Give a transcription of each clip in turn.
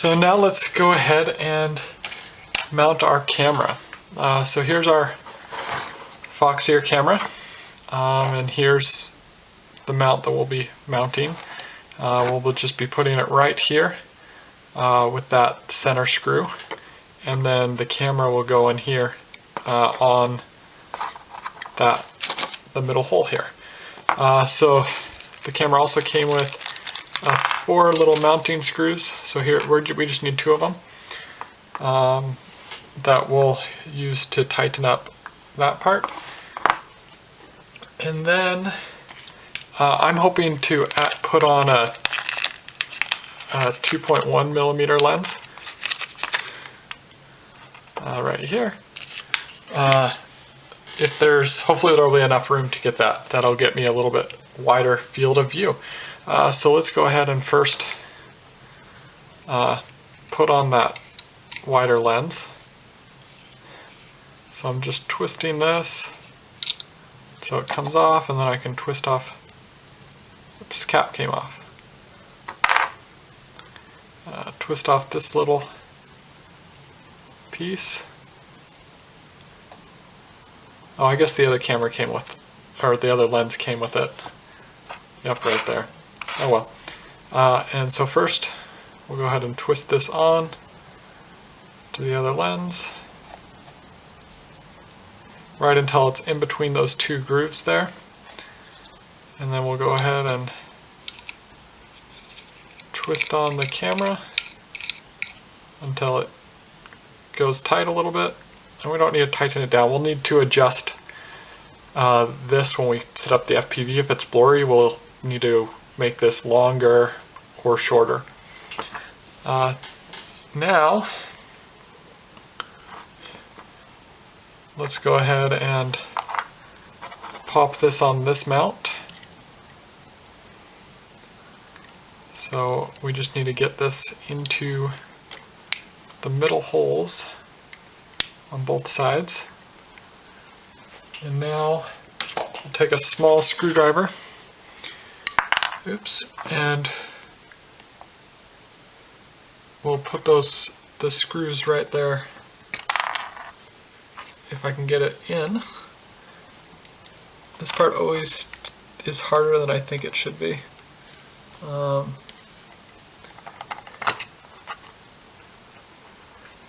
So now let's go ahead and mount our camera. So here's our Foxeer camera, and here's the mount that we'll be mounting. We'll just be putting it right here with that center screw, and then the camera will go in here on the middle hole here. So the camera also came with 4 little mounting screws. So here we just need 2 of them that we'll use to tighten up that part. And then I'm hoping to put on a 2.1 millimeter lens right here. Hopefully there'll be enough room to get that. That'll get me a little bit wider field of view. So let's go ahead and first put on that wider lens. So I'm just twisting this so it comes off, and then I can twist off. Oops, cap came off. Twist off this little piece. Oh, I guess the other camera came with, or the other lens came with it. Yep, right there. Oh well. And so first, we'll go ahead and twist this on to the other lens, right until it's in between those 2 grooves there. And then we'll go ahead and twist on the camera until it goes tight a little bit. And we don't need to tighten it down. We'll need to adjust this when we set up the FPV. If it's blurry, we'll need to make this longer or shorter. Now, let's go ahead and pop this on this mount. So we just need to get this into the middle holes on both sides. And now we'll take a small screwdriver, and we'll put the screws right there, if I can get it in. This part always is harder than I think it should be.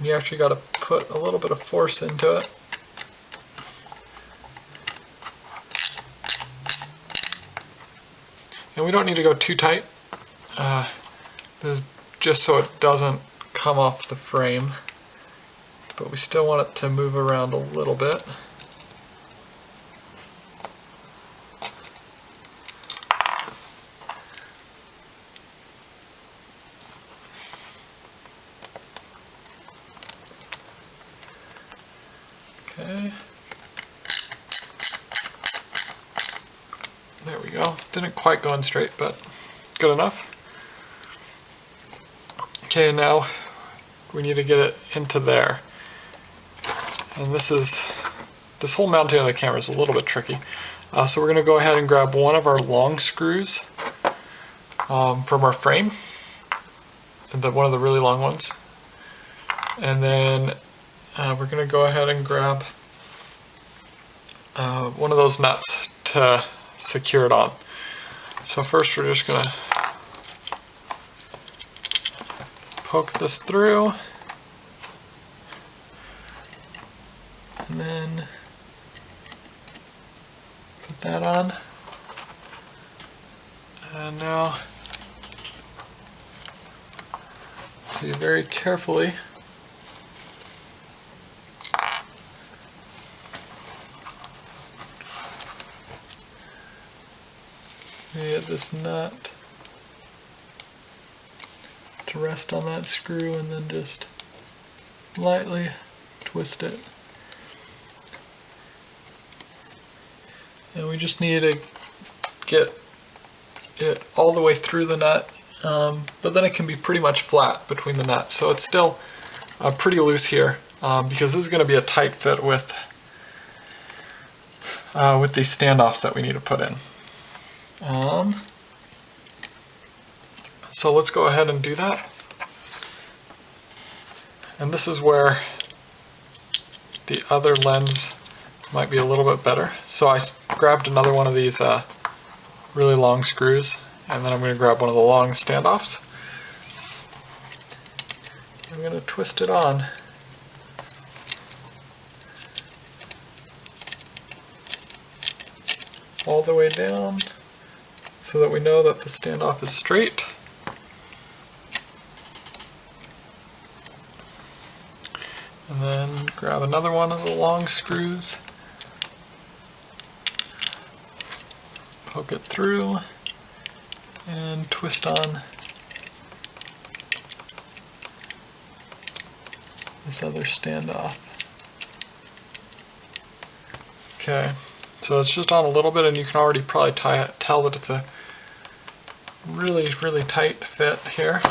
You actually got to put a little bit of force into it. And we don't need to go too tight. This is just so it doesn't come off the frame, but we still want it to move around a little bit. Okay. There we go. Didn't quite go in straight, but good enough. Okay, now we need to get it into there. And this whole mounting of the camera is a little bit tricky. So we're going to go ahead and grab one of our long screws from our frame, one of the really long ones. And then we're going to go ahead and grab one of those nuts to secure it on. So first we're just going to poke this through, and then put that on. And now, see very carefully, get this nut to rest on that screw, and then just lightly twist it. And we just need to get it all the way through the nut, but then it can be pretty much flat between the nuts. So it's still pretty loose here, because this is going to be a tight fit with these standoffs that we need to put in. So let's go ahead and do that. And this is where the other lens might be a little bit better. So I grabbed another one of these really long screws, and then I'm going to grab one of the long standoffs. I'm going to twist it on. All the way down so that we know that the standoff is straight. And then grab another one of the long screws, poke it through, and twist on this other standoff. Okay. So it's just on a little bit, and you can already probably tell that it's a really, really tight fit here.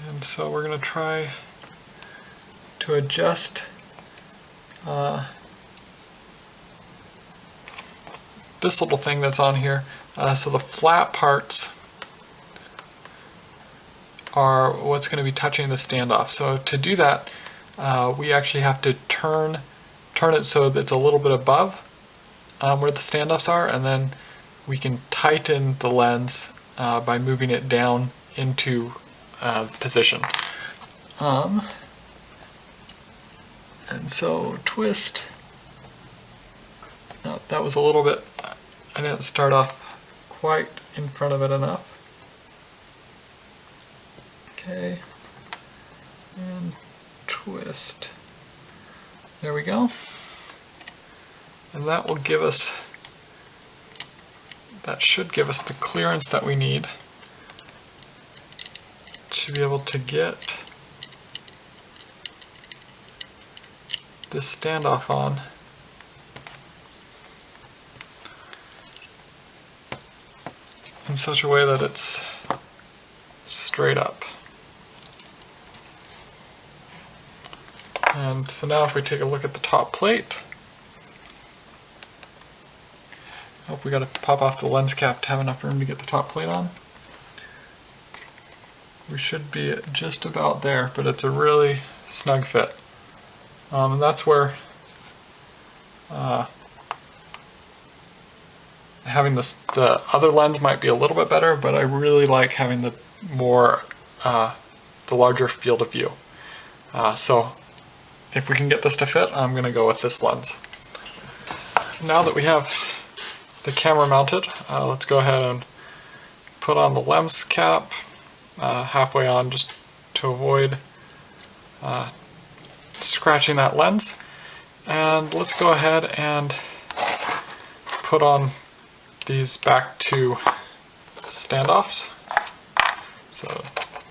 And so we're going to try to adjust this little thing that's on here. So the flat parts are what's going to be touching the standoff. So to do that, we actually have to turn it so that it's a little bit above where the standoffs are, and then we can tighten the lens by moving it down into position. And so twist. Oh, that was a little bit, I didn't start off quite in front of it enough. Okay, and twist. There we go. And that will give us, that should give us the clearance that we need to be able to get this standoff on. In such a way that it's straight up. And so now if we take a look at the top plate, we got to pop off the lens cap to have enough room to get the top plate on. We should be just about there, but it's a really snug fit. And that's where having this, the other lens might be a little bit better, but I really like having the more, the larger field of view. So if we can get this to fit, I'm going to go with this lens. Now that we have the camera mounted, let's go ahead and put on the lens cap halfway on, just to avoid scratching that lens. And let's go ahead and put on these back two standoffs. So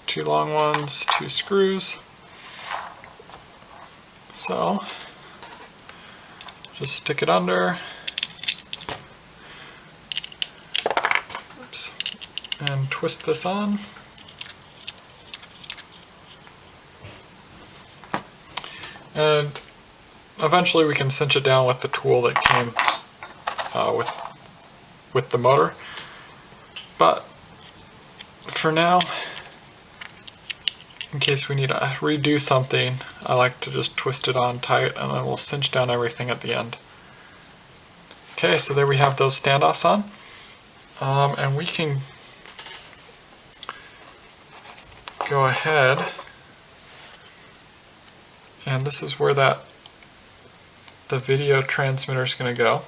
2 long ones, 2 screws. So just stick it under. Oops. And twist this on. And eventually we can cinch it down with the tool that came with the motor. But for now, in case we need to redo something, I like to just twist it on tight, and then we'll cinch down everything at the end. Okay, so there we have those standoffs on. And we can go ahead, and this is where the video transmitter is going to go.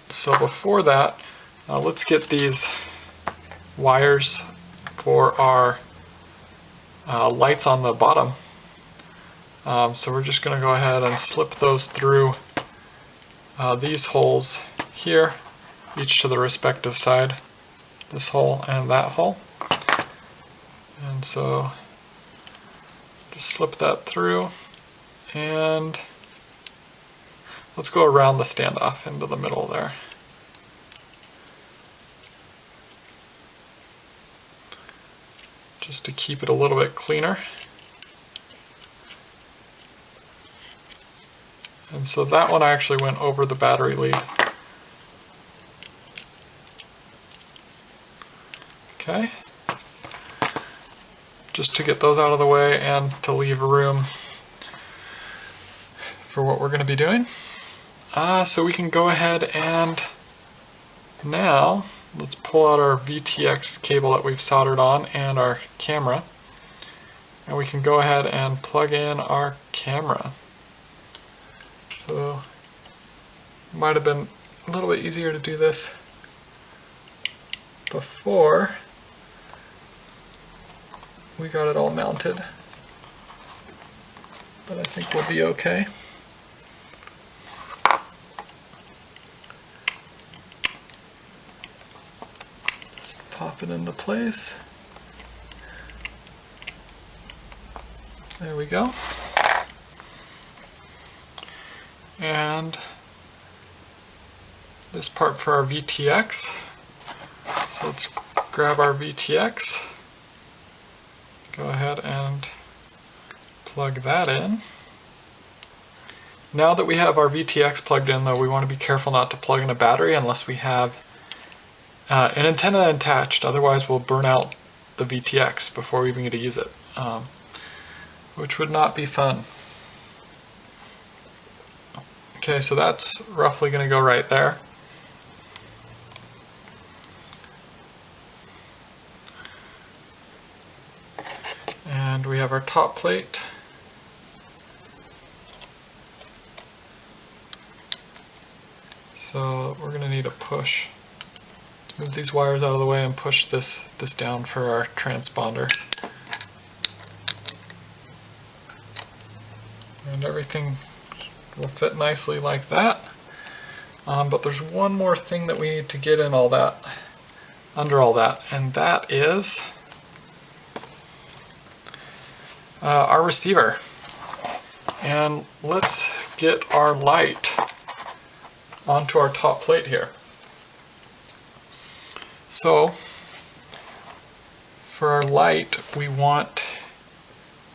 So before that, let's get these wires for our lights on the bottom. So we're just going to go ahead and slip those through these holes here, each to the respective side, this hole and that hole. And so just slip that through, and let's go around the standoff into the middle there. Just to keep it a little bit cleaner. And so that one actually went over the battery lead. Okay, just to get those out of the way and to leave room for what we're going to be doing. So we can go ahead and now let's pull out our VTX cable that we've soldered on and our camera, and we can go ahead and plug in our camera. So it might have been a little bit easier to do this before we got it all mounted, but I think we'll be okay. Just pop it into place. There we go. And this part for our VTX. So let's grab our VTX. Go ahead and plug that in. Now that we have our VTX plugged in, though, we want to be careful not to plug in a battery unless we have an antenna attached. Otherwise we'll burn out the VTX before we even get to use it, which would not be fun. Okay, so that's roughly going to go right there. And we have our top plate. So we're going to need a push to move these wires out of the way and push this down for our transponder. And everything will fit nicely like that. But there's one more thing that we need to get in all that, under all that, and that is our receiver. And let's get our light onto our top plate here. So for our light, we want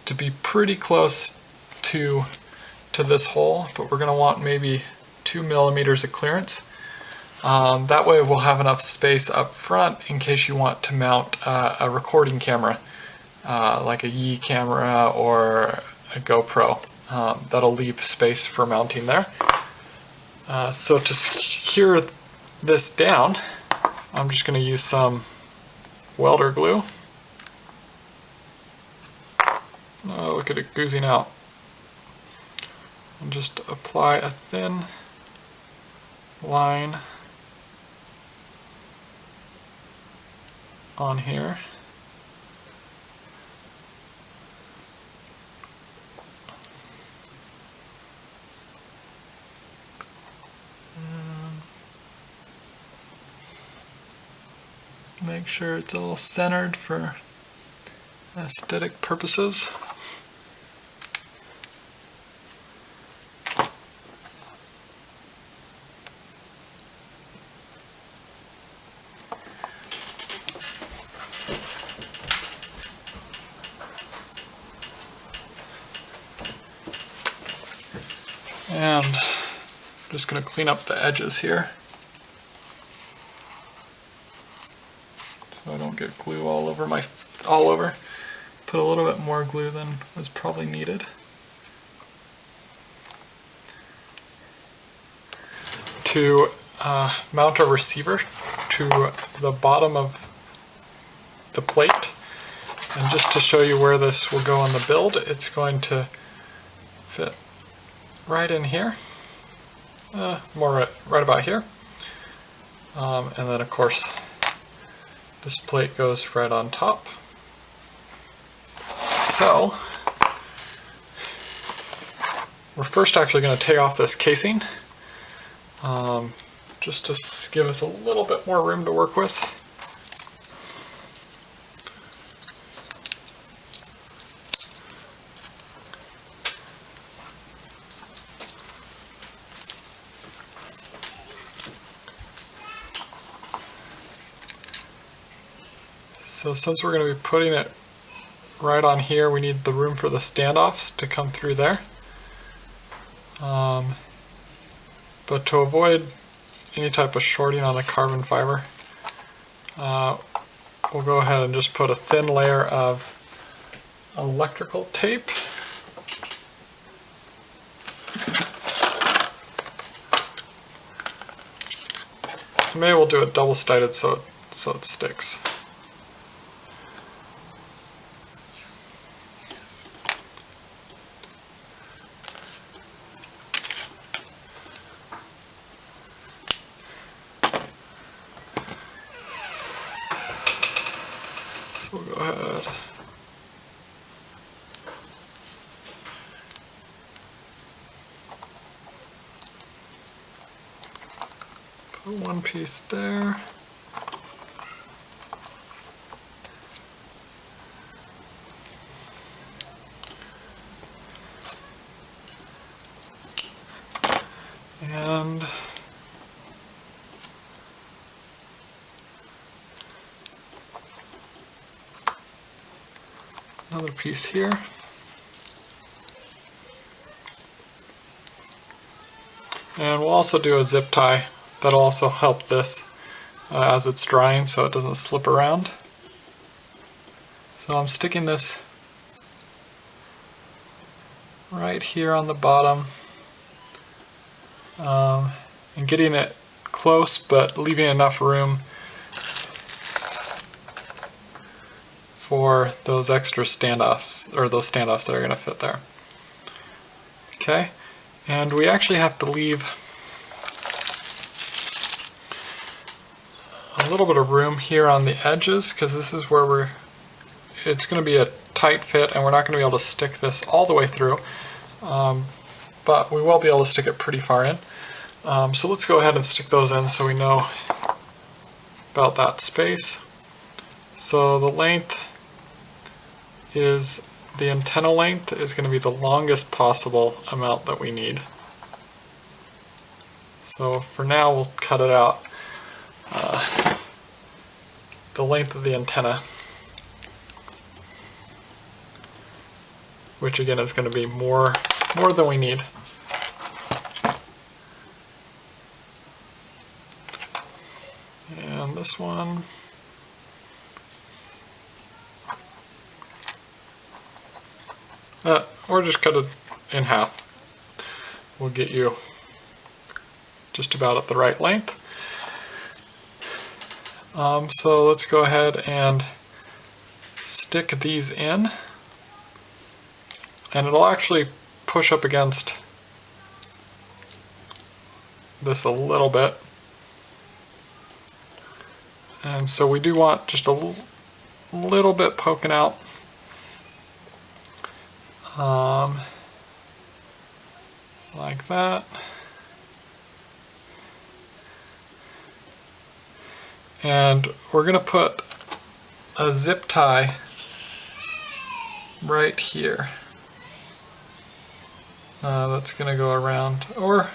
to be pretty close to this hole, but we're going to want maybe 2 millimeters of clearance. That way we'll have enough space up front in case you want to mount a recording camera, like a Yi camera or a GoPro. That'll leave space for mounting there. So to secure this down, I'm just going to use some welder glue. Oh, look at it oozing out. And just apply a thin line on here. Make sure it's all centered for aesthetic purposes. And I'm just going to clean up the edges here so I don't get glue all over Put a little bit more glue than was probably needed. To mount our receiver to the bottom of the plate, and just to show you where this will go on the build, it's going to fit right in here, more right about here, and then of course this plate goes right on top. So we're first actually going to take off this casing, just to give us a little bit more room to work with. So since we're going to be putting it right on here, we need the room for the standoffs to come through there. But to avoid any type of shorting on the carbon fiber, we'll go ahead and just put a thin layer of electrical tape. Maybe we'll do it double-sided so it sticks. We'll go ahead. Put one piece there. And another piece here. And we'll also do a zip tie. That'll also help this as it's drying so it doesn't slip around. So I'm sticking this right here on the bottom and getting it close but leaving enough room for those extra standoffs, or those standoffs that are going to fit there. Okay, and we actually have to leave a little bit of room here on the edges because this is where it's going to be a tight fit and we're not going to be able to stick this all the way through, but we will be able to stick it pretty far in. So let's go ahead and stick those in so we know about that space. So the length is, the antenna length is going to be the longest possible amount that we need. So for now we'll cut it out. The length of the antenna, which again is going to be more than we need. And this one, or just cut it in half. We'll get you just about at the right length. So let's go ahead and stick these in, and it'll actually push up against this a little bit, and so we do want just a little bit poking out. Like that. And we're going to put a zip tie right here. That's going to go around, or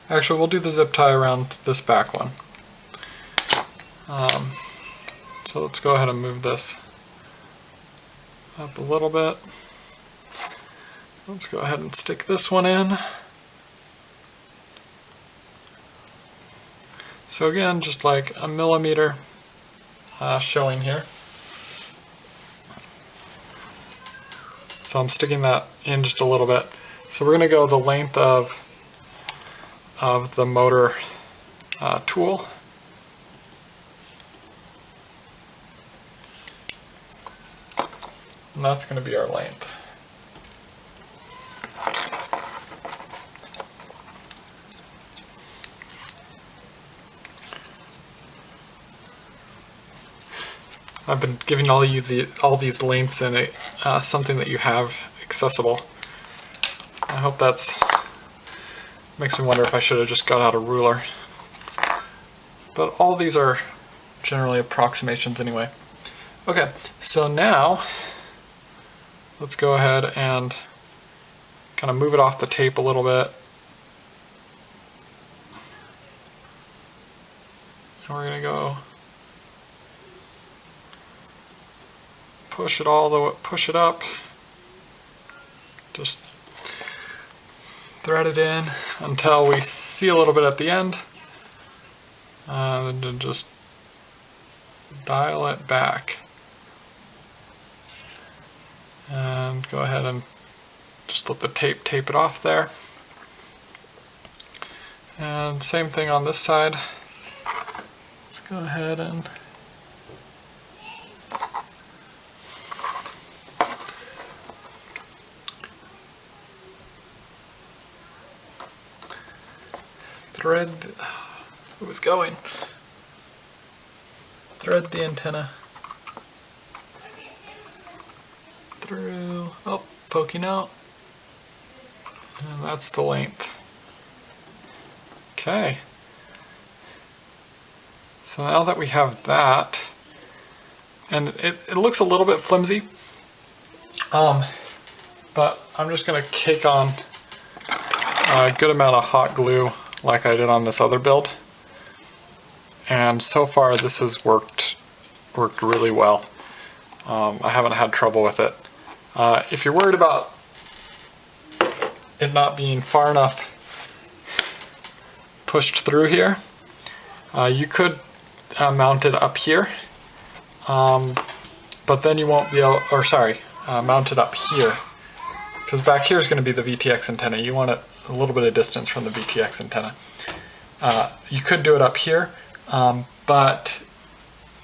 actually we'll do the zip tie around this back one. So let's go ahead and move this up a little bit. Let's go ahead and stick this one in. So again, just like a millimeter showing here. So I'm sticking that in just a little bit. So we're going to go the length of the motor tool. And that's going to be our length. I've been giving all these lengths and something that you have accessible. I hope that's makes me wonder if I should have just got out a ruler. But all these are generally approximations anyway. Okay, so now let's go ahead and kind of move it off the tape a little bit. And we're gonna go push it up, just thread it in until we see a little bit at the end, and then just dial it back. And go ahead and just let the tape it off there. And same thing on this side. Let's go ahead and thread, it was going. Thread the antenna through, oh, poking out, and that's the length. Okay, so now that we have that, and it looks a little bit flimsy, but I'm just going to cake on a good amount of hot glue like I did on this other build, and so far this has worked really well. I haven't had trouble with it. If you're worried about it not being far enough pushed through here, you could mount it up here, but then you won't be able, or sorry, mount it up here, because back here is going to be the VTX antenna. You want it a little bit of distance from the VTX antenna. You could do it up here, but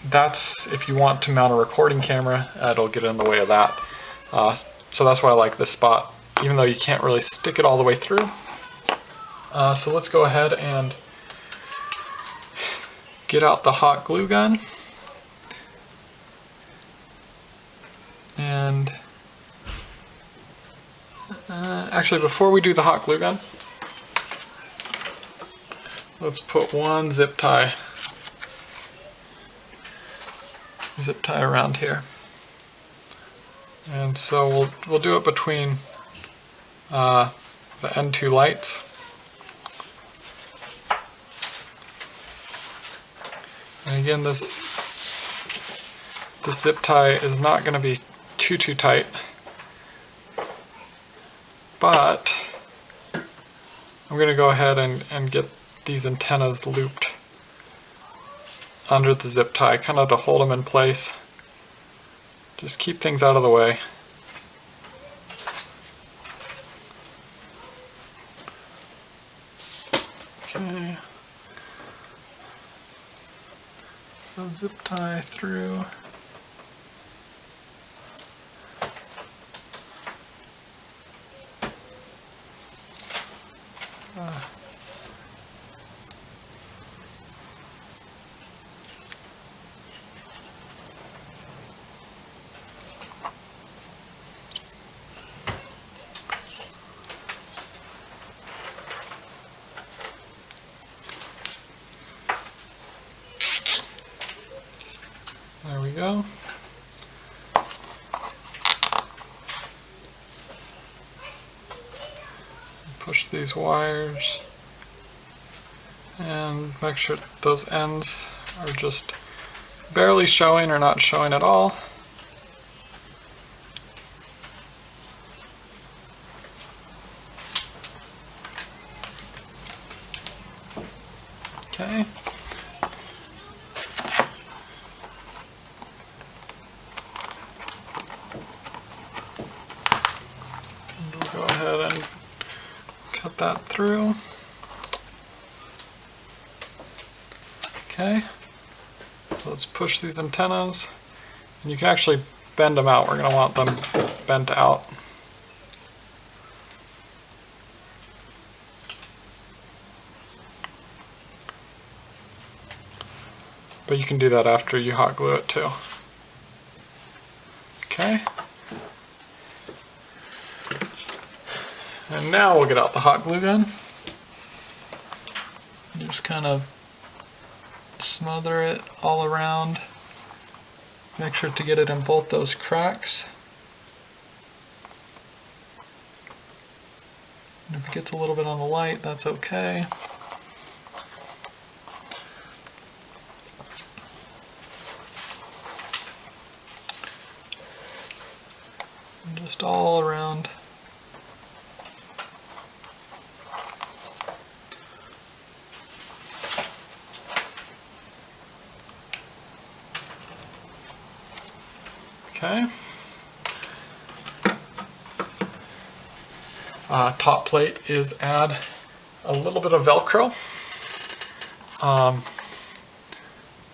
that's if you want to mount a recording camera, it'll get in the way of that. So that's why I like this spot, even though you can't really stick it all the way through. So let's go ahead and get out the hot glue gun. And actually, before we do the hot glue gun, let's put one zip tie around here. And so we'll do it between the end two lights. And again, this zip tie is not going to be too tight, but I'm going to go ahead and get these antennas looped under the zip tie, kind of to hold them in place. Just keep things out of the way. Okay. So zip tie through. There we go. Push these wires and make sure those ends are just barely showing or not showing at all. Okay. Go ahead and cut that through. Okay, so let's push these antennas, and you can actually bend them out. We're going to want them bent out. But you can do that after you hot glue it too. Okay. And now we'll get out the hot glue gun. Just kind of smother it all around. Make sure to get it in both those cracks. And if it gets a little bit on the light, that's okay. And just all around. Okay. top plate is add a little bit of Velcro,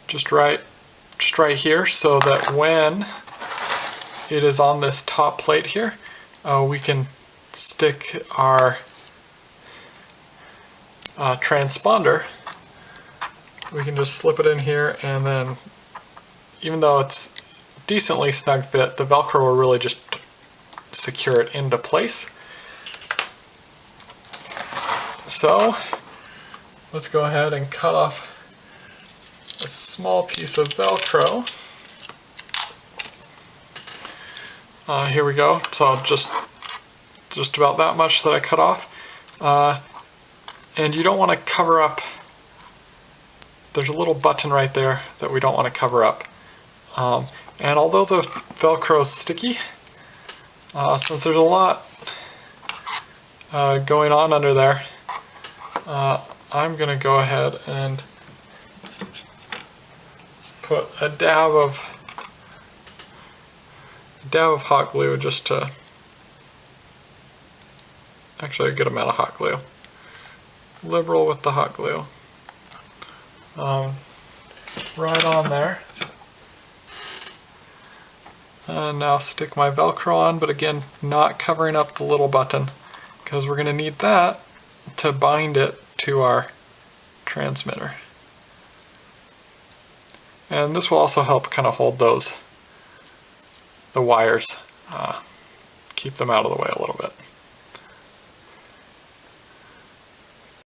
just right here, so that when it is on this top plate here, we can stick our transponder. We can just slip it in here, and then even though it's decently snug fit, the Velcro will really just secure it into place. So let's go ahead and cut off a small piece of Velcro. Here we go. So just about that much that I cut off. And you don't want to cover up. There's a little button right there that we don't want to cover up. And although the Velcro is sticky, since there's a lot going on under there, I'm going to go ahead and put a dab of hot glue, just to, actually a good amount of hot glue. Liberal with the hot glue. Right on there. And now stick my Velcro on, but again, not covering up the little button, because we're going to need that to bind it to our transmitter. And this will also help kind of hold the wires, keep them out of the way a little bit.